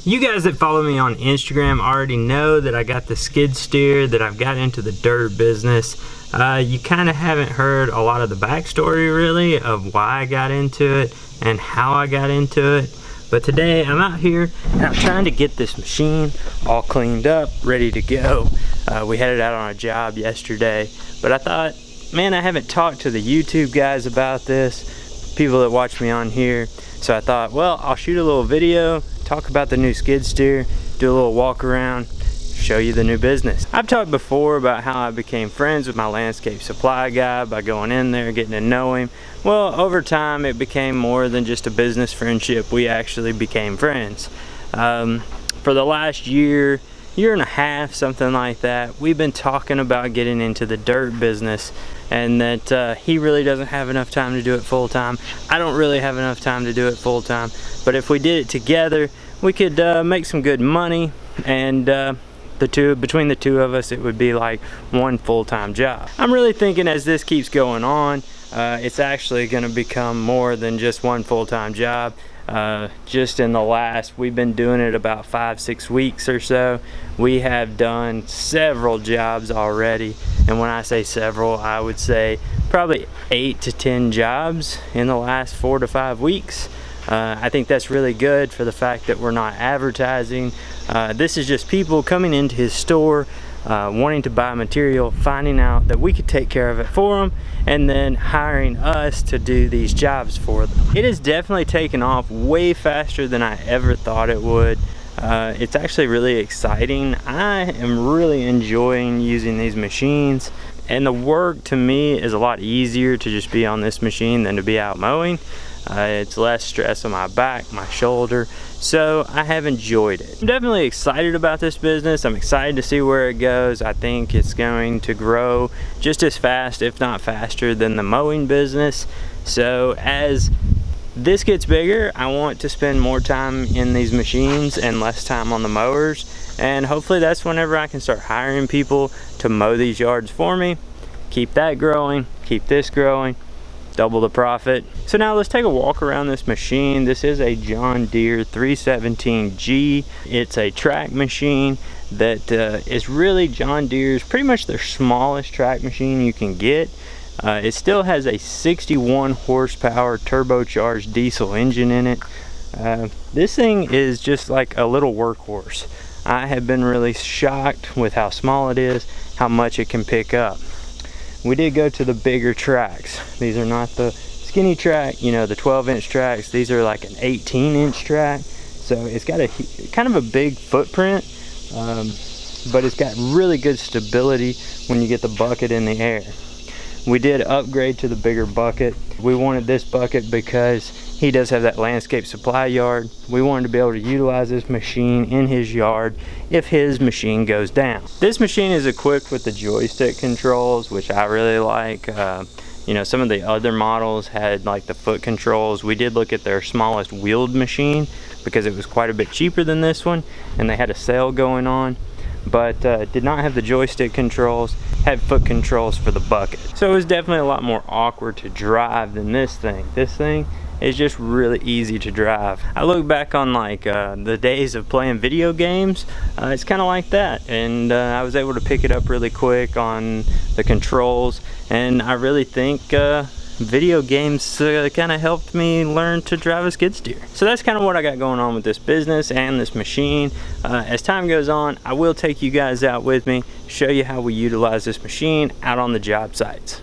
You guys that follow me on Instagram already know that I got the skid steer, that I've got into the dirt business. You kind of haven't heard a lot of the backstory really of why I got into it and how I got into it. But today I'm out here and I'm trying to get this machine all cleaned up, ready to go. We headed out on a job yesterday, but I thought, man, I haven't talked to the YouTube guys about this, people that watch me on here. So I thought, well, I'll shoot a little video, talk about the new skid steer, do a little walk around, show you the new business. I've talked before about how I became friends with my landscape supply guy by going in there, getting to know him. Well, over time it became more than just a business friendship. We actually became friends. For the last year and a half, something like that, we've been talking about getting into the dirt business, and that he really doesn't have enough time to do it full time. I don't really have enough time to do it full time, but if we did it together, we could make some good money, and between the two of us, it would be like one full-time job. I'm really thinking as this keeps going on, it's actually going to become more than just one full-time job. Just in the last, we've been doing it about 5-6 weeks or so, we have done several jobs already. And when I say several, I would say probably 8 to 10 jobs in the last 4 to 5 weeks. I think that's really good for the fact that we're not advertising. This is just people coming into his store, wanting to buy material, finding out that we could take care of it for them, and then hiring us to do these jobs for them. It has definitely taken off way faster than I ever thought it would. It's actually really exciting. I am really enjoying using these machines, and the work to me is a lot easier to just be on this machine than to be out mowing. It's less stress on my back, my shoulder, so I have enjoyed it. I'm definitely excited about this business. I'm excited to see where it goes. I think it's going to grow just as fast, if not faster, than the mowing business. So as this gets bigger, I want to spend more time in these machines and less time on the mowers, and hopefully that's whenever I can start hiring people to mow these yards for me. Keep that growing, keep this growing, double the profit. So now let's take a walk around this machine. This is a John Deere 317g. It's a track machine that is really John Deere's, pretty much their smallest track machine you can get. It still has a 61 horsepower turbocharged diesel engine in it. This thing is just like a little workhorse. I have been really shocked with how small it is, how much it can pick up. We did go to the bigger tracks. These are not the skinny track, you know, the 12-inch tracks. These are like an 18-inch track. So it's got a kind of a big footprint, but it's got really good stability when you get the bucket in the air. We did upgrade to the bigger bucket. We wanted this bucket because he does have that landscape supply yard. We wanted to be able to utilize this machine in his yard if his machine goes down. This machine is equipped with the joystick controls, which I really like. You know, some of the other models had like the foot controls. We did look at their smallest wheeled machine because it was quite a bit cheaper than this one, and they had a sale going on, but did not have the joystick controls, had foot controls for the bucket. So it was definitely a lot more awkward to drive than this thing. This thing is just really easy to drive. I look back on like the days of playing video games, it's kind of like that, and I was able to pick it up really quick on the controls, and I really think video games kind of helped me learn to drive a skid steer. So that's kind of what I got going on with this business and this machine. As time goes on, I will take you guys out with me, show you how we utilize this machine out on the job sites.